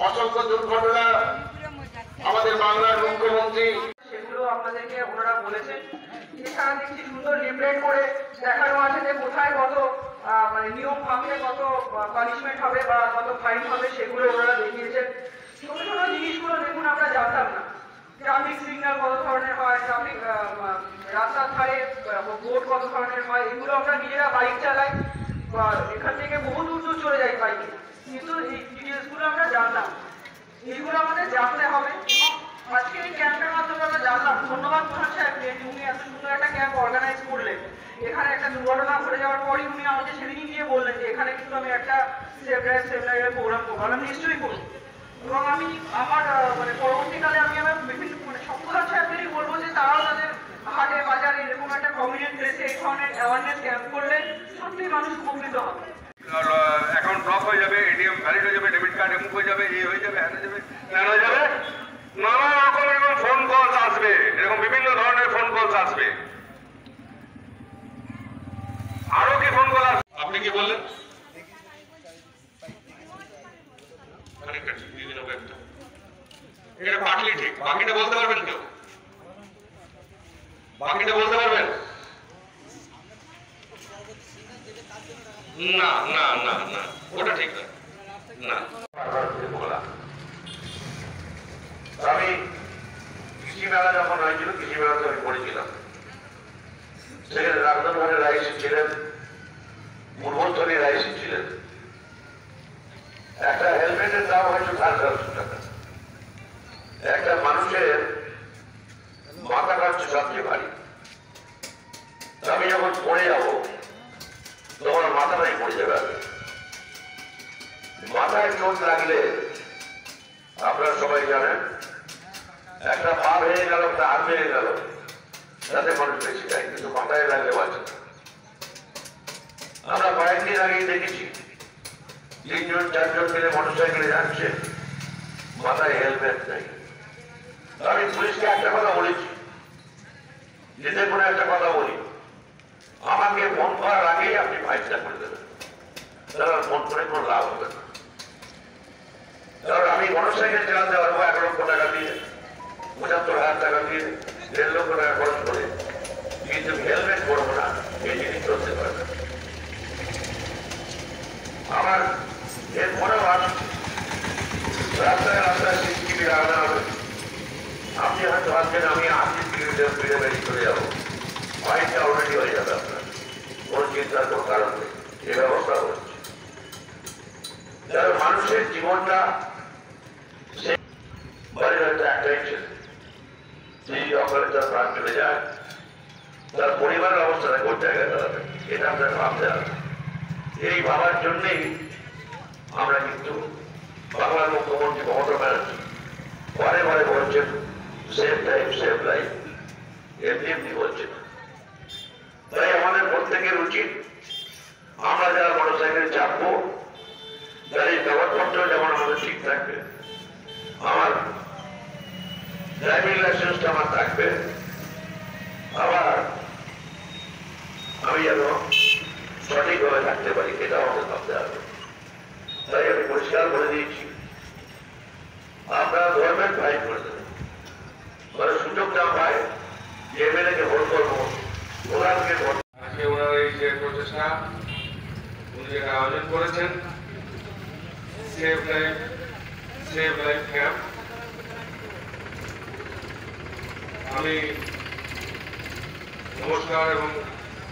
অসংখ্য দুর্ঘটনা আমাদের বাংলার মুখ্যমন্ত্রী সেগুলো আপনাদেরকে ওনারা বলেছেন। এছাড়া দেখছি সুন্দর লিফলেট করে দেখানো আছে যে কোথায় কত মানে নিয়ম ভাঙলে কত পানিশমেন্ট হবে বা কত ফাইন হবে, সেগুলো ওনারা দেখিয়েছেন। ছোট ছোট জিনিসগুলো দেখুন আমরা জানতাম না। ট্রাফিক সিগন্যাল কত ধরনের হয়, ট্রাফিক রাস্তার ধারে বোর্ড কত ধরনের হয়, এগুলো আমরা নিজেরা বাইক চালাই বা এখান থেকে বহু দূর দূর চলে যাই বাইকে, কিন্তু এই ডিটেলসগুলো আমরা জানতাম। এইগুলো আমাদের জানতে হবে। আজকে এই ক্যাম্পের মাধ্যমে আমরা জানলাম। ধন্যবাদ প্রধান সাহেবকে, উনি এত সুন্দর একটা ক্যাম্প অর্গানাইজ করলেন। এখানে একটা দুর্ঘটনা ঘটে যাওয়ার পরই উনি আমাকে সেদিনই গিয়ে বললেন যে এখানে কিন্তু আমি একটা সেভ লাইফের প্রোগ্রাম করবো। আমি নিশ্চয়ই করবো এবং আমি আমার মানে পরবর্তীকালে আমি আমার বিভিন্ন মানে প্রধান সাহেবদেরই বলবো যে তারাও তাদের হাটে বাজারে এরকম একটা কমিউনিটি প্লেসে এই ধরনের অ্যাওয়ারনেস ক্যাম্প করলে সত্যি মানুষ উপকৃত হবে। অ্যাকাউন্ট ব্লক হয়ে যাবে, এটিএম ভ্যালিড হয়ে যাবে, ডেবিট কার্ড এমুক হয়ে যাবে, এই হয়ে যাবে, হ্যাঁ হয়ে যাবে, ত্যান হয়ে যাবে, নানা রকম এরকম ফোন কলস আসবে, এরকম বিভিন্ন ধরনের ফোন কলস আসবে। আরো কি ফোন কল আসবে? আপনি কি বললেন? এটা পাটলি ঠিক, বাকিটা বলতে পারবেন কেউ? বাকিটা বলতে পারবেন? না না না না, ওটা ঠিক না। না, আমি কৃষি মেলা যখন হয়েছিল, কৃষি মেলাতে আমি পড়েছিলাম। সেখানে রামধনগরের রাইসি ছিলেন, পূর্বস্থলীর রাইসি ছিলেন। একটা হেলমেটের দাম হয়তো 11,500 টাকা। একটা মানুষের মাথা কাটছে সবচেয়ে ভারী। আমি যখন পড়ে যাবো তখন মাথাটাই পড়ে যাবে। মাথায় চোট লাগলে আপনারা সবাই জানেন, একটা পা ভেঙে গেল, একটা হাত ভেঙে গেল, তাতে মানুষ বেশি যায়, কিন্তু মাথায় লাগলে বাঁচে না। আমরা কয়েকদিন আগেই দেখেছি 3জন 4জন মিলে মোটরসাইকেলে যাচ্ছে, মাথায় হেলমেট নেই। আমি পুলিশকে একটা কথা বলেছি, যেতে করে একটা কথা বলি, আমাকে ফোন করার আগেই আপনি ফাইলটা করে দেবেন, তাহলে ফোন করে কোনো লাভ হবে না। কারণ আমি মোটরসাইকেল চালাতে পারবো 1 লক্ষ টাকা দিয়ে, 75,000 টাকা দিয়ে, 1.5 লক্ষ টাকা খরচ করে, কিন্তু হেলমেট করবো না, এই জিনিস চলতে পারে না। আমার এরপরেও আসছে রাস্তায় রাস্তায় সিসিটিভি লাগানো হবে। আপনি হয়তো ভাবছেন আমি 80 কিলোমিটার স্পিডে বেরিয়ে চলে যাবো, ফাইনটা অলরেডি হয়ে যাবে আপনার, কোনো চিন্তার কোনো কারণ নেই। এ ব্যবস্থা হচ্ছে, যারা মানুষের জীবনটা বাড়ির হয়তো একটাই ছেলে, যদি অকালে তার প্রাণ চলে যায়, তার পরিবারের অবস্থাটা কোন জায়গায় দাঁড়াবে, এটা আপনাকে ভাবতে হবে। এই ভাবার জন্যেই আমরা কিন্তু বাংলার মুখ্যমন্ত্রী মমতা ব্যানার্জি বারে বারে বলছেন সেভ লাইফ সেভ লাইফ, এমনি এমনি বলছেন। তাই আমাদের প্রত্যেকের উচিত, আমরা যারা মোটরসাইকেল চাপবো, গাড়ির কাগজপত্র যেমন আমাদের ঠিক থাকবে, আমার ড্রাইভিং লাইসেন্সটা আমার থাকবে, আবার আমি যেন সঠিকভাবে থাকতে পারি, এটা আমাদের ভাবতে হবে। তাই আমি পরিষ্কার করে দিয়েছি, আপনারা গভর্নমেন্ট ফাইল করে দেবেন, মানে সুযোগ না পায় যে এমএলএ কে ভোট করবো, ওনাকে ভোট। আজকে ওনার এই যে প্রচেষ্টা উনি যেটা আয়োজন করেছেন, সেভ লাইফ ক্যাম্প, আমি নমস্কার এবং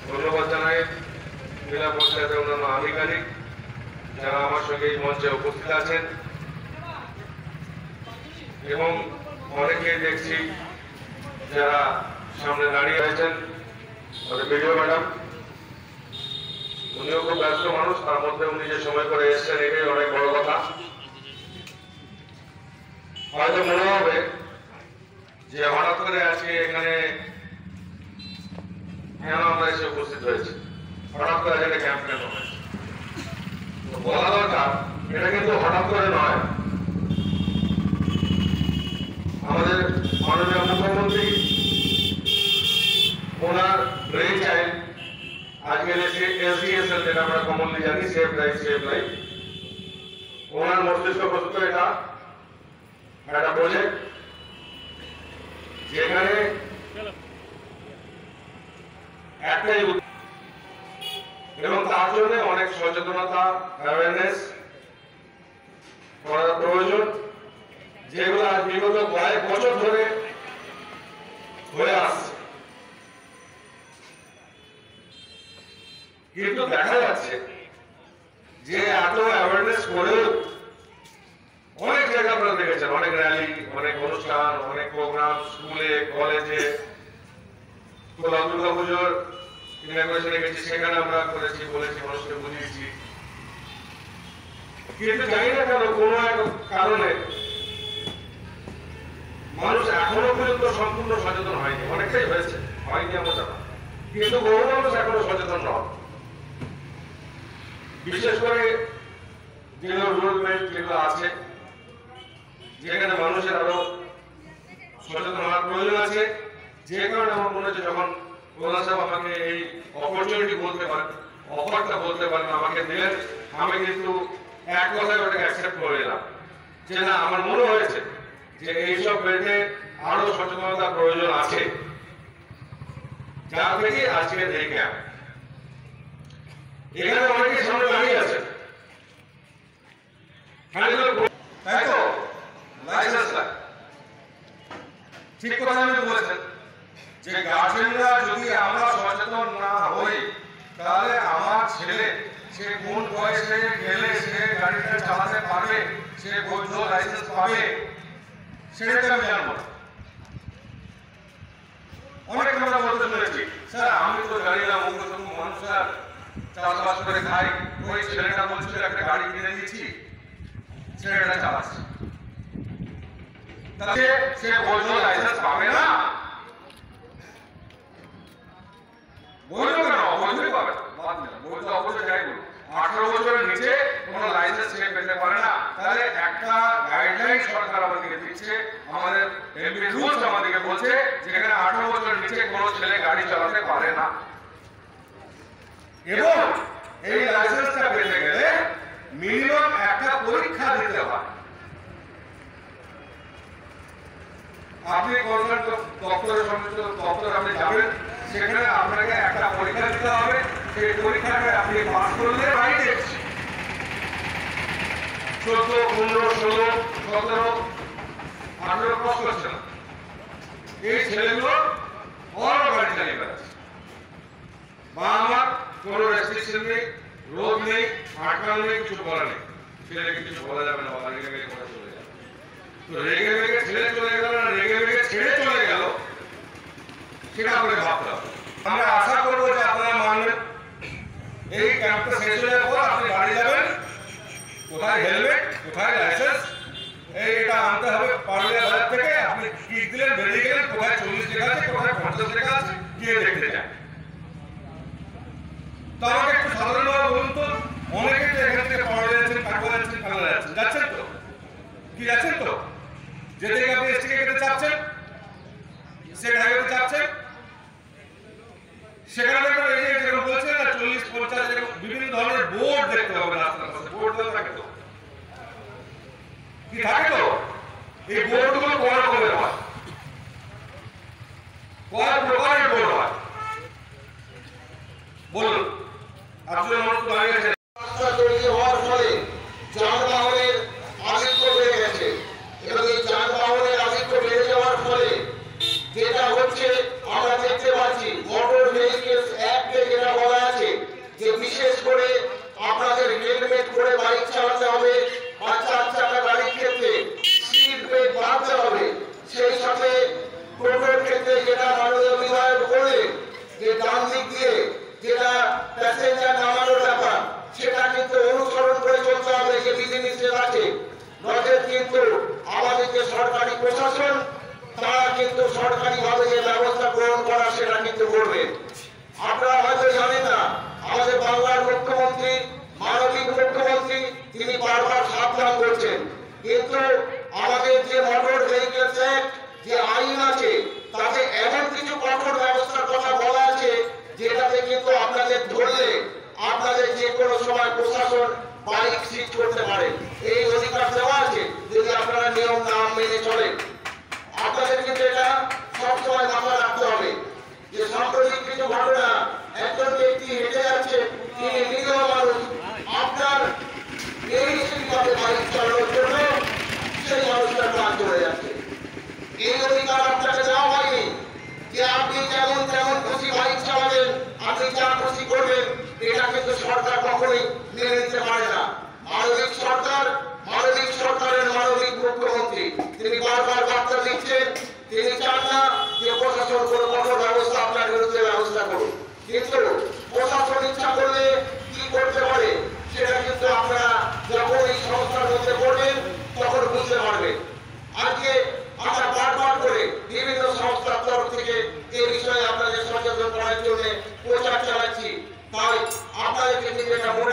ধন্যবাদ জানাই জেলা পঞ্চায়েতের অন্যান্য আধিকারিক যারা আমার সঙ্গে এই মঞ্চে উপস্থিত আছেন, এবং অনেকেই দেখছি যারা সামনে দাঁড়িয়ে রয়েছেন, বিডিও ম্যাডাম, উনিও খুব ব্যস্ত মানুষ, তার মধ্যে উনি যে সময় করে এসছেন, এটাই অনেক বড় কথা। হয়তো মনে হবে যে হঠাৎ করে আজকে এখানে কেন আমরা এসে উপস্থিত হয়েছি, হঠাৎ করে আজকে ক্যাম্প কেন হয়েছে, বলা দরকার এটা কিন্তু হঠাৎ করে নয়। আমাদের মাননীয় মুখ্যমন্ত্রী ওনার ব্রেন চাইল্ড আজকের এসডিএসএল, যেটা আমরা কমনলি জানি সেভ লাইফ, ওনার মস্তিষ্ক প্রস্তুত এটা একটা প্রজেক্ট যেখানে একটাই এবং তার জন্য অনেক সচেতনতা অ্যাওয়ারনেস করার প্রয়োজন, যেগুলো আজ বিগত কয়েক বছর ধরে হয়ে আসছে। কিন্তু দেখা যাচ্ছে যে এত অ্যাওয়ারনেস করেও অনেক জায়গা আপনারা দেখেছেন, অনেক র্যালি, অনেক অনুষ্ঠান, অনেক প্রোগ্রাম স্কুলে কলেজে, কোথাও দুর্গাপুজোর ইনাগুরেশনে গেছি, সেখানে আমরা করেছি, বলেছি, মানুষকে বুঝিয়েছি। কিন্তু জানি না কেন কোনো এক কারণে মানুষ এখনো পর্যন্ত সম্পূর্ণ সচেতন হয়নি। অনেকটাই হয়েছে, হয়নি এমনটা না, কিন্তু বহু মানুষ এখনো সচেতন নয়। বিশেষ করে যেগুলো রুরাল বেল্ট যেগুলো আছে, যেখানে মানুষের আরো সচেতন হওয়ার প্রয়োজন আছে। যে কারণে আমার মনে হচ্ছে যখন প্রধান সাহেব আমাকে এই অপরচুনিটি বলতে পারেন, অফারটা বলতে পারেন, আমাকে দিলেন, আমি কিন্তু এক কথায় ওটাকে অ্যাকসেপ্ট করে নিলাম যে না, আমার মনে হয়েছে যে এইসব বেল্টে আরো সচেতনতার প্রয়োজন আছে, যা থেকে আজকের এই ক্যাম্প। এখানে অনেকে সামনে দাঁড়িয়ে আছে, তাই তো লাইসেন্স লাগে। ঠিক কথা আপনি বলেছেন যে গার্জেনরা যদি আমরা সচেতন না হই, তাহলে আমার ছেলে সে কোন বয়সে গেলে সে গাড়িটা চালাতে পারবে, সে বৈধ লাইসেন্স পাবে, সেটা তো আমি জানবো না। অনেক আমরা বলতে শুনেছি, স্যার আমি তো জানি না, অন্য কোনো মানুষ স্যার চাষবাস করে খাই, ওই ছেলেটা বলছিল একটা গাড়ি কিনে দিচ্ছি, ছেলেটা চালাচ্ছে, তাহলে সে বৈধ লাইসেন্স পাবে না? বৈধ কেন, অবৈধই পাবে না, বৈধ অবশ্যই যাই বলুন। 18 বছরের নিচে কোনো লাইসেন্স সে পেতে পারে না। তাহলে একটা গাইডলাইন সরকার আমাদেরকে দিচ্ছে, আমাদের এমপি রুলস আমাদেরকে বলছে যেখানে 18 বছরের নিচে কোনো ছেলে গাড়ি চালাতে পারে না। এবং এই লাইসেন্সটা পেতে গেলে মিনিমাম একটা পরীক্ষা দিতে হয়। আপনি গভর্নমেন্ট দপ্তরের সংশ্লিষ্ট দপ্তরে আপনি যাবেন, সেখানে আপনাকে একটা পরীক্ষা দিতে হবে। সেই পরীক্ষাটা আপনি পাস করলে রাইট দেখছি 14, 15, 16, 17, 18 ক্রস করছে না, এই ছেলেগুলো বড় গাড়ি চালিয়ে বেড়াচ্ছে। বা আমার কোনো রেস্ট্রিকশন নেই, রোগ নেই, আটকানো নেই, কিছু বলা নেই, ছেলেকে কিছু বলা যাবে না, বাবা রেগে মেগে কথা চলে যাবে। তো রেগে মেগে ছেলে চলে গেল না রেগে মেগে ছেড়ে চলে গেল, সেটা আপনাকে ভাবতে হবে। আমরা আশা করবো যে আপনারা মানবেন। এই ক্যাম্পটা শেষ হয়ে যাওয়ার পর আপনি বাড়ি যাবেন, কোথায় হেলমেট, কোথায় লাইসেন্স, এটা আনতে হবে পারুলিয়া বাজার থেকে। আপনি কিট দিলেন, বেরিয়ে গেলেন, কোথায় 40 লেখা আছে, কোথায় 50 লেখা আছে, গিয়ে দেখতে যান। তো আমাকে একটু সাধারণভাবে বলুন তো, অনেকে তো এখান থেকে পারুলিয়া যাচ্ছেন, কাটোয়া যাচ্ছেন, কানাডা যাচ্ছেন, যাচ্ছেন তো? কি যাচ্ছেন তো? যেতে গিয়ে আপনি এসটিকে কেটে চাপছেন, স্টেট হাইওয়েতে চাপছেন, সেখানে দেখবেন এই যে যেরকম বলছেন না 40, 50 এরকম বিভিন্ন ধরনের বোর্ড দেখতে হবে রাস্তার পাশে। বোর্ড দেওয়া থাকে তো? কি থাকে তো? এই বোর্ডগুলো কয় রকমের হয়, কয় প্রকারের বোর্ড হয় বলুন। আসলে মানুষ তো দাঁড়িয়ে আছে, রাস্তা তৈরি হওয়ার ফলে যানবাহনের আধিক্য বেড়ে গেছে এবং এই যানবাহনের আধিক্য বেড়ে যাওয়ার ফলে যেটা হচ্ছে আমরা দেখতে পাচ্ছি, মোটর ভেহিকেলস অ্যাক্টে যেটা বলা আছে যে বিশেষ করে আপনাদের হেলমেট পরে বাইক চালাতে হবে, আর 4 চাকা গাড়ির ক্ষেত্রে সিট বেল্ট বাঁধতে হবে। সেই সাথে টোটোর ক্ষেত্রে যেটা মাননীয় বিধায়ক বললেন যে ডান দিক দিয়ে যেটা প্যাসেঞ্জার নামানোর ব্যাপার, সেটা কিন্তু অনুসরণ করে চলতে হবে, যে বিধিনিষেধ আছে। নচেত কিন্তু আমাদের যে সরকারি প্রশাসন, তারা কিন্তু সরকারিভাবে যে ব্যবস্থা গ্রহণ করা সেটা কিন্তু করবে। আপনারা হয়তো জানেন না, আমাদের বাংলার মুখ্যমন্ত্রী, মাননীয় মুখ্যমন্ত্রী, তিনি বারবার সাবধান করছেন, কিন্তু আমাদের যে মোটর ভেহিকেলস অ্যাক্ট যে আইন আছে, তাতে এমন কিছু কঠোর ব্যবস্থার কথা বলা আছে যেটাতে কিন্তু আপনাদের ধরলে আপনাদের যে কোনো সময় প্রশাসন বাইক সিজ করতে পারে। এই অধিকার দেওয়া আছে যদি আপনারা নিয়ম না মেনে আপনি যেমন তেমন খুশি বাইক চালাবেন, আপনি যা খুশি করবেন, এটা কিন্তু সরকার কখনোই মেনে নিতে পারে না। মানবিক সরকারের মানবিক মুখ্যমন্ত্রী তিনি বারবার বার্তা দিচ্ছেন, তিনি চান না যে প্রশাসন কোনো কঠোর ব্যবস্থা আপনার বিরুদ্ধে ব্যবস্থা করুন, কিন্তু প্রশাসন ইচ্ছা করলে কি করতে পারে সেটা কিন্তু আপনারা যখন এই সংস্থার মধ্যে পড়বেন তখন বুঝতে পারবেন। আজকে আমরা বারবার করে বিভিন্ন সংস্থার তরফ থেকে এই বিষয়ে আপনাদের সচেতন করার জন্য প্রচার চালাচ্ছি। তাই আপনাদেরকে কিন্তু এটা মনে